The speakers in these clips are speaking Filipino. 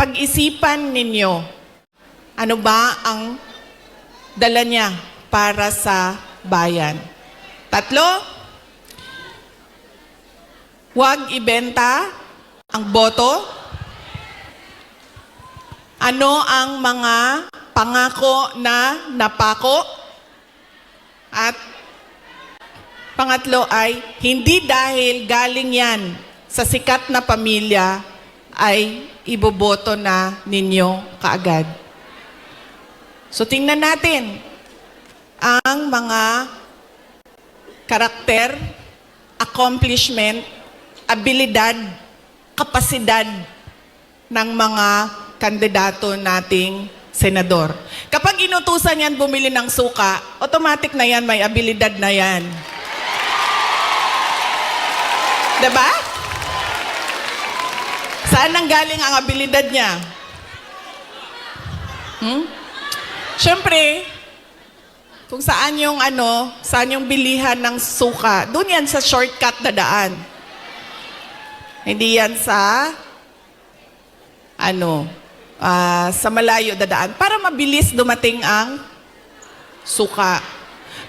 pag-isipan ninyo, ano ba ang dala niya para sa bayan? 3, huwag ibenta ang boto. Ano ang mga pangako na napako? At pangatlo ay, hindi dahil galing yan sa sikat na pamilya ay iboboto na ninyo kaagad. So tingnan natin ang mga karakter, accomplishment, abilidad, kapasidad ng mga kandidato nating senador. Kapag inutusan yan bumili ng suka, automatic na yan, may abilidad na yan. Diba? Saan nanggaling ang abilidad niya? Siyempre, kung saan yung saan yung bilihan ng suka, doon yan sa shortcut na daan. Hindi yan sa sa malayo dadaan para mabilis dumating ang suka.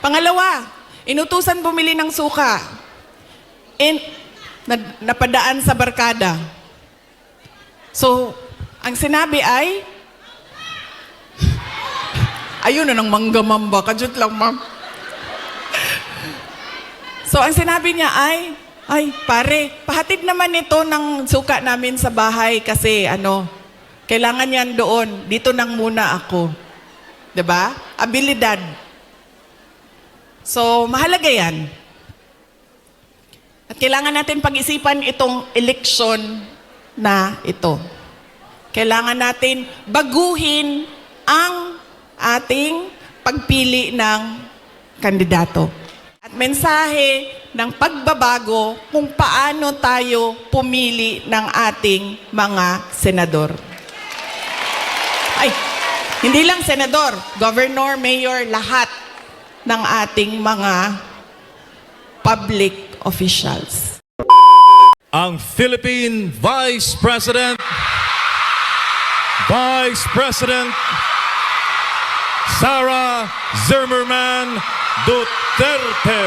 Pangalawa, inutusan bumili ng suka. Napadaan sa barkada. So, ang sinabi ay, ayun na ng manggamamba, kadyot lang ma'am. So, ang sinabi niya ay pare, pahatid naman ito ng suka namin sa bahay kasi kailangan yan doon. Dito nang muna ako. 'Di ba? Abilidad. So, mahalaga yan. At kailangan natin pag-isipan itong eleksyon na ito. Kailangan natin baguhin ang ating pagpili ng kandidato. At mensahe ng pagbabago kung paano tayo pumili ng ating mga senador. Hindi lang senador, governor, mayor, lahat ng ating mga public officials. Ang Philippine Vice President Sara Zimmerman Duterte.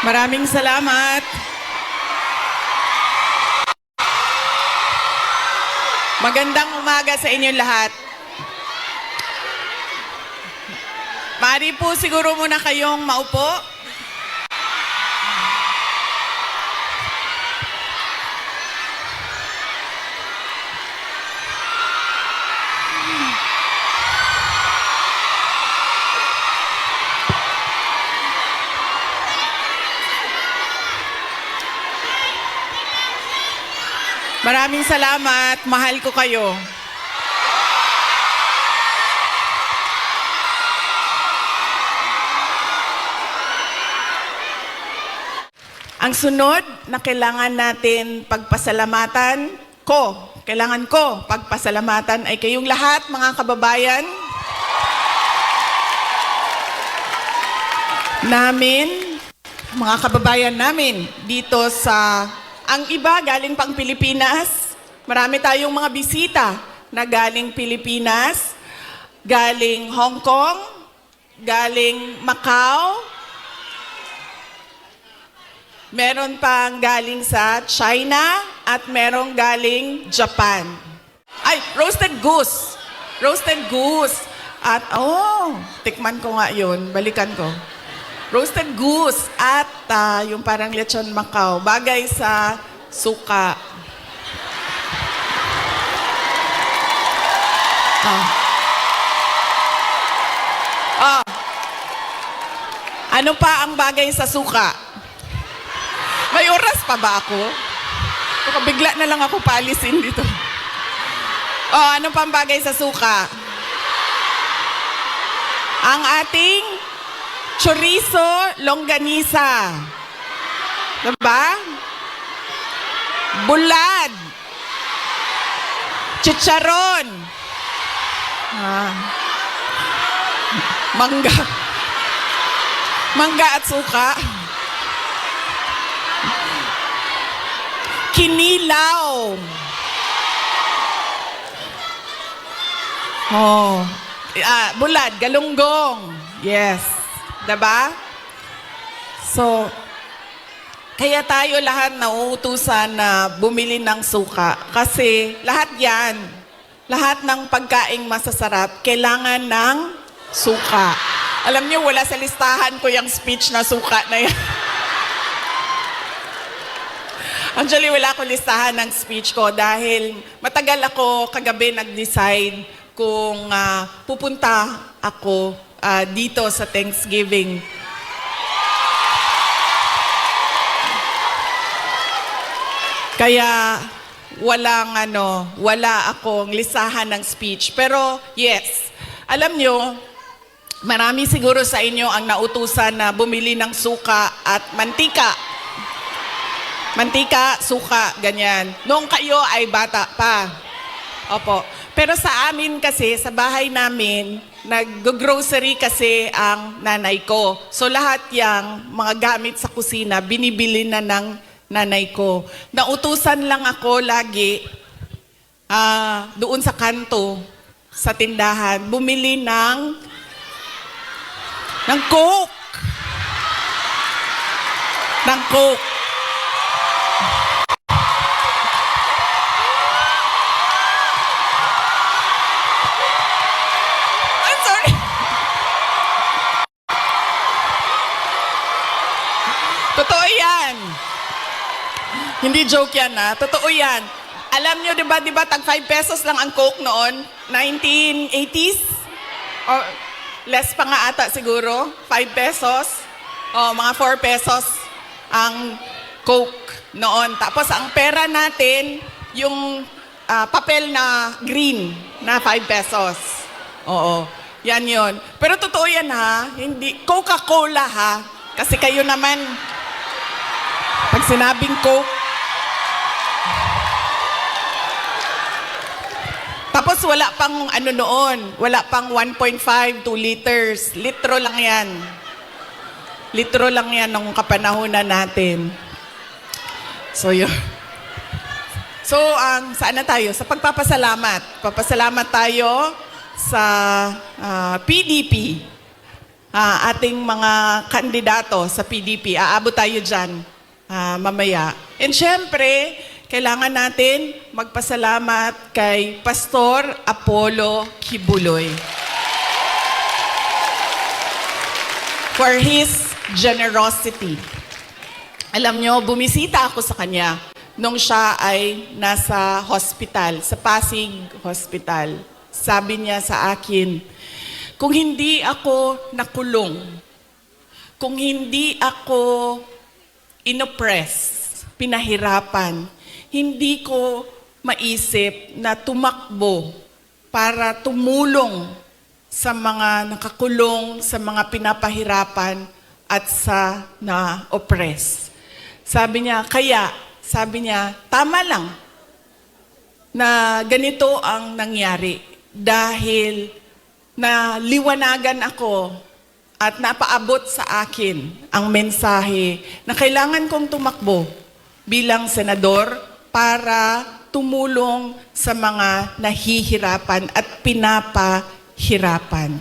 Maraming salamat. Magandang umaga sa inyong lahat. Maaari po siguro muna kayong maupo. Maraming salamat. Mahal ko kayo. Ang sunod na kailangan natin pagpasalamatan kailangan ko pagpasalamatan ay kayong lahat, mga kababayan namin, mga kababayan namin dito sa ang iba galing pang Pilipinas. Marami tayong mga bisita na galing Pilipinas, galing Hong Kong, galing Macau, meron pang galing sa China, at merong galing Japan. Roasted goose. Roasted goose. At, tikman ko nga yun. Balikan ko. Roasted goose at yung parang lechon Macau. Bagay sa suka. Ano pa ang bagay sa suka? May oras pa ba ako? Baka bigla na lang ako paalisin dito. Ano pa ang bagay sa suka? Ang ating chorizo longganisa. Diba? Bulad. Chicharon. Mangga. Mangga at suka. Kinilaw. Bulad, galunggong. Yes. Diba? So, kaya tayo lahat nauutusan na bumili ng suka. Kasi lahat yan, lahat ng pagkaing masasarap, kailangan ng suka. Alam niyo, wala sa listahan ko yung speech na suka na yan. Actually, wala ko listahan ng speech ko dahil matagal ako kagabi nag-decide kung pupunta ako dito sa Thanksgiving. Kaya wala akong listahan ng speech. Pero yes, alam nyo, marami siguro sa inyo ang nautusan na bumili ng suka at mantika. Mantika, suka, ganyan. Noong kayo ay bata pa. Opo. Pero sa amin kasi, sa bahay namin, nag-grocery kasi ang nanay ko. So lahat yang mga gamit sa kusina, binibili na ng nanay ko. Nautusan lang ako lagi doon sa kanto, sa tindahan, bumili ng Coke. Ng Coke. I'm sorry. Totoo yan. Hindi joke yan, ha? Totoo yan. Alam nyo, di ba, tag 5 pesos lang ang Coke noon? 1980s? Or less pa nga ata siguro? 5 pesos? Mga 4 pesos ang Coke noon. Tapos ang pera natin, yung papel na green na 5 pesos. Oo, yan yon. Pero totoo yan, ha? Hindi, Coca-Cola, ha? Kasi kayo naman, pag sinabing Coke, tapos wala pang noon, wala pang 1.5, 2 liters. Litro lang yan. Litro lang yan nung kapanahunan natin. So yun. So, saan na tayo? Sa pagpapasalamat. Papasalamat tayo sa PDP. Ating mga kandidato sa PDP. Aabot tayo dyan mamaya. And syempre, kailangan natin magpasalamat kay Pastor Apollo Kibuloy for his generosity. Alam nyo, bumisita ako sa kanya nung siya ay nasa hospital, sa Pasig Hospital. Sabi niya sa akin, kung hindi ako nakulong, kung hindi ako inoppress, pinahirapan, hindi ko maisip na tumakbo para tumulong sa mga nakakulong, sa mga pinapahirapan at sa na-oppress. Sabi niya, tama lang na ganito ang nangyari dahil naliwanagan ako at napaabot sa akin ang mensahe na kailangan kong tumakbo bilang senador para tumulong sa mga nahihirapan at pinapahirapan.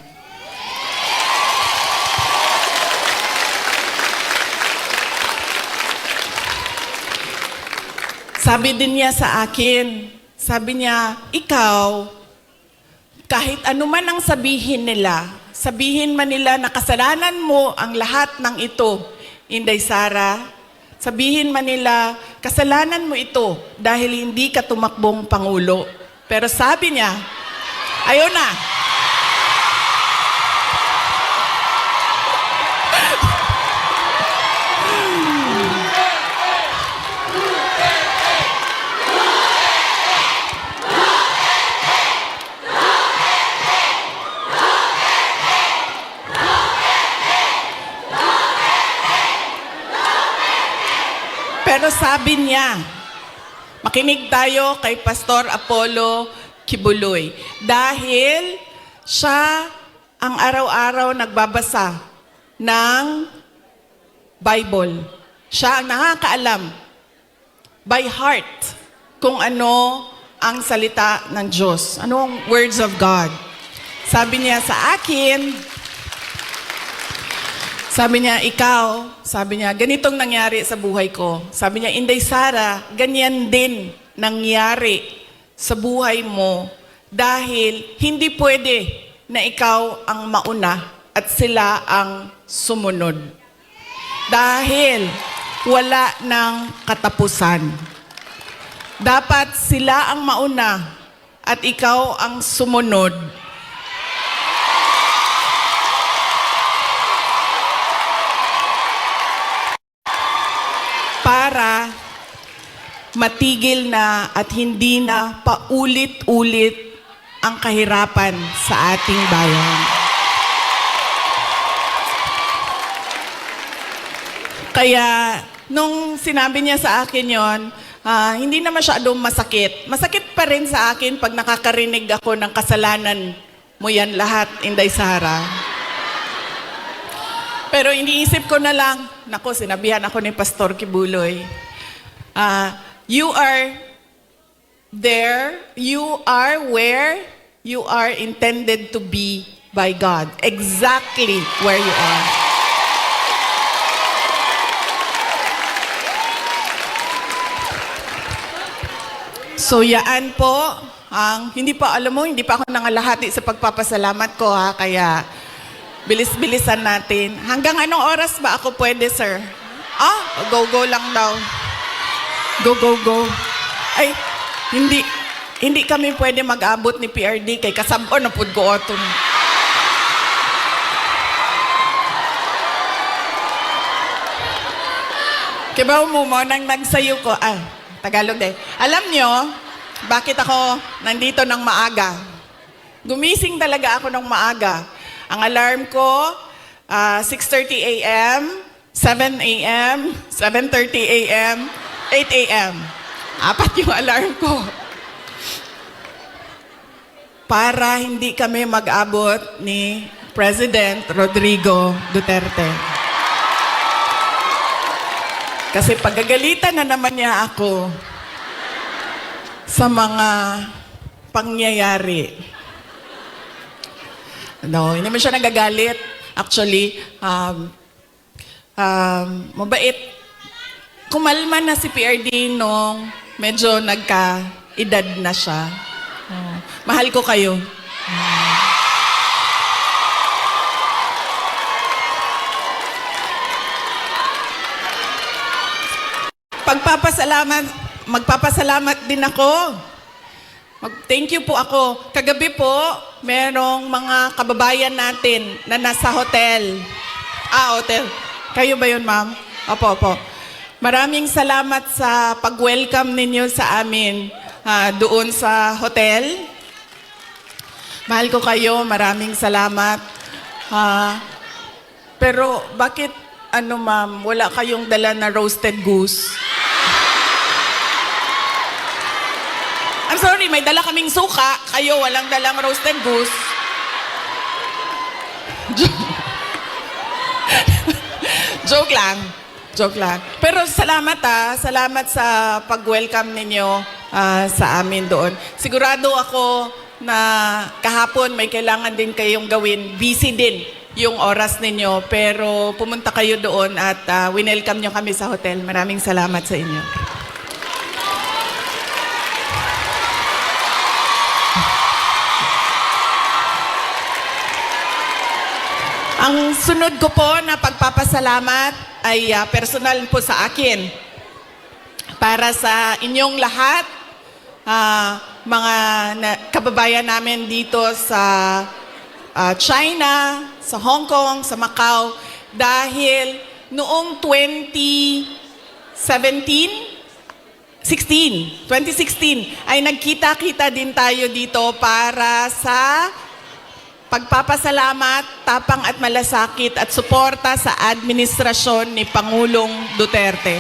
Sabi din niya sa akin, sabi niya, ikaw, kahit anuman ang sabihin nila, sabihin man nila na kasalanan mo ang lahat ng ito, Inday Sara, sabihin man nila, kasalanan mo ito dahil hindi ka tumakbong Pangulo. Pero sabi niya, ayaw na. Pero sabi niya, makinig tayo kay Pastor Apollo Kibuloy. Dahil siya ang araw-araw nagbabasa ng Bible. Siya ang nakakaalam by heart kung ano ang salita ng Diyos. Anong words of God. Sabi niya sa akin, sabi niya, ganitong nangyari sa buhay ko. Sabi niya, Inday Sara, ganyan din nangyari sa buhay mo dahil hindi pwede na ikaw ang mauna at sila ang sumunod. Dahil wala ng katapusan. Dapat sila ang mauna at ikaw ang sumunod. Para matigil na at hindi na paulit-ulit ang kahirapan sa ating bayan. Kaya nung sinabi niya sa akin yon, hindi na masyadong masakit. Masakit pa rin sa akin pag nakakarinig ako ng kasalanan mo yan lahat, Inday Sara. Pero iniisip ko na lang, nako, sinabihan ako ni Pastor Kibuloy, you are there, you are where you are intended to be by God. Exactly where you are. So yaan po, hindi pa ako nangalahati sa pagpapasalamat ko ha, kaya bilis-bilisan natin. Hanggang anong oras ba ako pwede, sir? Go lang daw. Go. Ay, hindi kami pwede mag-abot ni PRD kay kasabon na pud ko oton. Kibaw mo nang nagsayo ko. Tagalog din. Alam nyo, bakit ako nandito ng maaga? Gumising talaga ako ng maaga. Ang alarm ko, 6:30 a.m., 7 a.m., 7:30 a.m., 8 a.m. 4 yung alarm ko. Para hindi kami mag-abot ni President Rodrigo Duterte. Kasi pagagalitan na naman niya ako sa mga pangyayari. No, hindi man siya nagagalit. Actually, mabait. Kumalma na si PRD nung medyo nagka-edad na siya. Mahal ko kayo. Magpapasalamat din ako. Thank you po ako. Kagabi po, merong mga kababayan natin na nasa hotel. Hotel. Kayo ba yun, ma'am? Opo. Maraming salamat sa pag-welcome ninyo sa amin doon sa hotel. Mahal ko kayo. Maraming salamat. Pero bakit, ma'am, wala kayong dala na roasted goose? I'm sorry, may dala kaming suka. Kayo, walang dalang roasted goose. Joke lang. Pero salamat Salamat sa pag-welcome ninyo sa amin doon. Sigurado ako na kahapon may kailangan din kayong gawin. Busy din yung oras ninyo. Pero pumunta kayo doon at winelcome nyo kami sa hotel. Maraming salamat sa inyo. Ang sunod ko po na pagpapasalamat ay personal po sa akin. Para sa inyong lahat, mga kababayan namin dito sa China, sa Hong Kong, sa Macau, dahil noong 2016 ay nagkita-kita din tayo dito para sa pagpapasalamat, tapang at malasakit at suporta sa administrasyon ni Pangulong Duterte.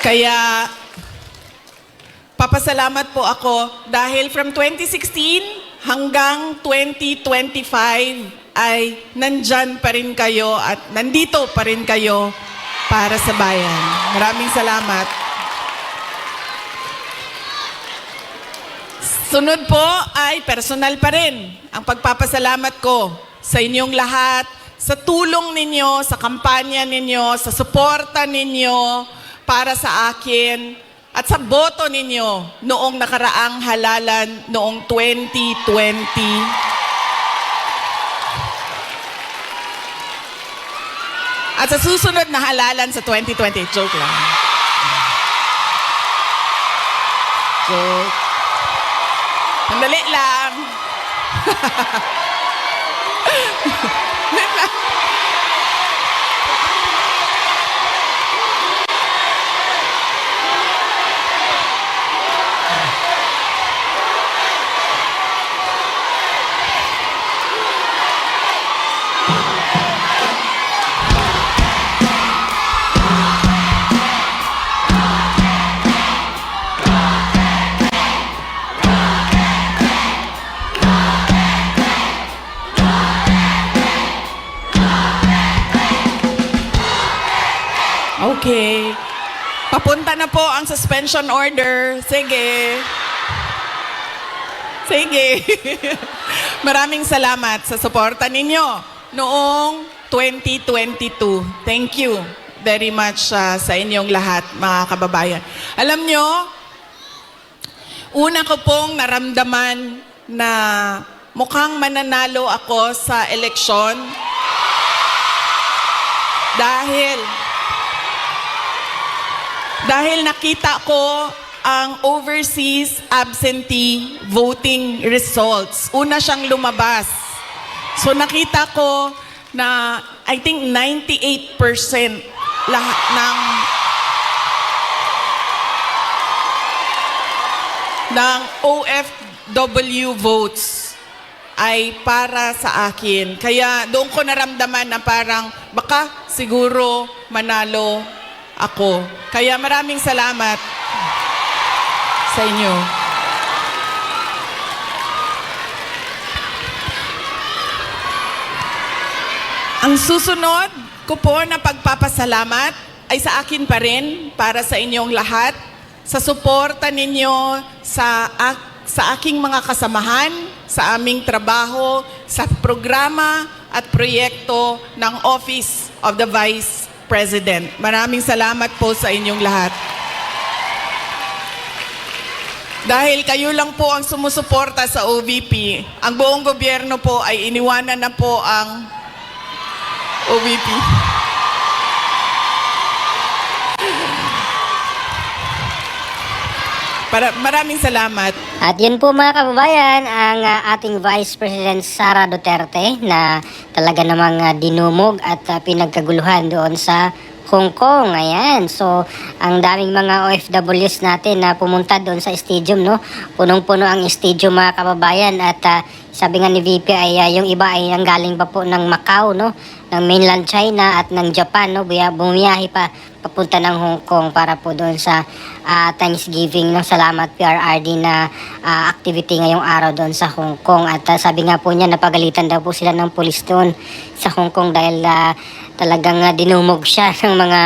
Kaya papasalamat po ako dahil from 2016 hanggang 2025 ay nandyan pa rin kayo at nandito pa rin kayo para sa bayan. Maraming salamat. Sunod po ay personal pa rin ang pagpapasalamat ko sa inyong lahat, sa tulong ninyo, sa kampanya ninyo, sa suporta ninyo para sa akin at sa boto ninyo noong nakaraang halalan noong 2020. At sa susunod na halalan sa 2020. Joke lang. Joke. Sandali lang. Wait lang. Okay. Papunta na po ang suspension order. Sige. Sige. Maraming salamat sa suporta ninyo noong 2022. Thank you very much sa inyong lahat, mga kababayan. Alam nyo, una ko pong naramdaman na mukhang mananalo ako sa eleksyon dahil nakita ko ang overseas absentee voting results. Una siyang lumabas. So nakita ko na I think 98% lahat ng OFW votes ay para sa akin. Kaya doon ko naramdaman na parang baka siguro manalo ako. Kaya maraming salamat sa inyo. Ang susunod ko po na pagpapasalamat ay sa akin pa rin, para sa inyong lahat, sa suporta ninyo sa aking mga kasamahan, sa aming trabaho, sa programa at proyekto ng Office of the Vice President. Maraming salamat po sa inyong lahat. Dahil kayo lang po ang sumusuporta sa OVP, ang buong gobyerno po ay iniwanan na po ang OVP. Maraming salamat. At yun po mga kababayan, ang ating Vice President Sara Duterte na talaga namang dinumog at pinagkaguluhan doon sa Hong Kong. Ayan. So, ang daming mga OFWs natin na pumunta doon sa stadium, no? Punong-puno ang stadium mga kababayan at sabi nga ni VP ay yung iba ay ang galing pa po ng Macau, no? Ng mainland China at ng Japan, no? Bumiyahe pa papunta ng Hong Kong para po doon sa Thanksgiving, no? Salamat PRRD na activity ngayong araw doon sa Hong Kong. At sabi nga po niya, napagalitan daw po sila ng pulis doon sa Hong Kong dahil talagang dinumog siya ng mga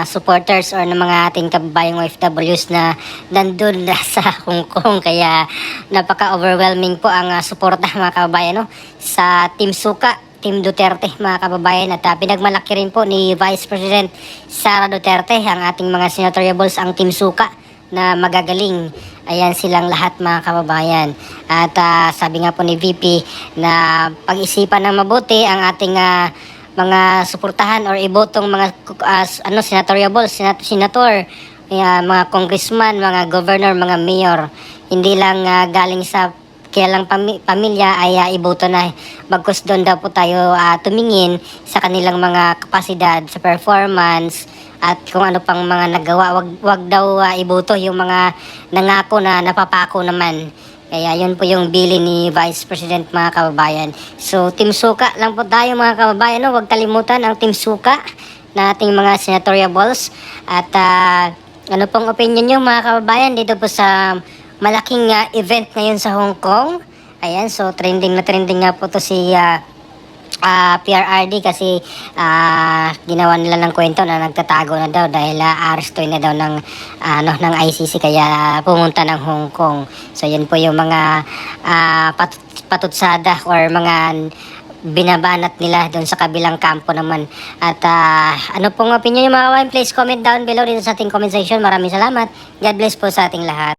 supporters or ng mga ating kababayang OFWs na nandun sa Hong Kong. Kaya napaka-overwhelming po ang suporta mga kababayan, no? Sa Team Suka, Team Duterte mga kababayan. At pinagmalaki rin po ni Vice President Sara Duterte ang ating mga senatoriables, ang Team Suka na magagaling. Ayan silang lahat mga kababayan. At sabi nga po ni VP na pag-isipan ng mabuti ang ating mga suportahan or ibotong mga senator, mga congressman, mga governor, mga mayor. Hindi lang galing sa kilalang pamilya ay iboto na. Bagkus doon daw po tayo tumingin sa kanilang mga kapasidad sa performance at kung ano pang mga nagawa. Wag daw iboto yung mga nangako na napapako naman. Kaya yun po yung bili ni Vice President mga kababayan. So Team Suka lang po tayo mga kababayan. No? Huwag kalimutan ang Team Suka na ating mga senatoriables. At ano pong opinion nyo mga kababayan dito po sa malaking event ngayon sa Hong Kong. Ayan, so trending nga po to si PRRD kasi ginawa nila ng kwento na nagtatago na daw dahil arestoy na daw ng ICC kaya pumunta ng Hong Kong. So yun po yung mga patutsada or mga binabanat nila doon sa kabilang kampo naman. At ano pong opinion yung mga kababayan, please comment down below dito sa ating comment section. Maraming salamat. God bless po sa ating lahat.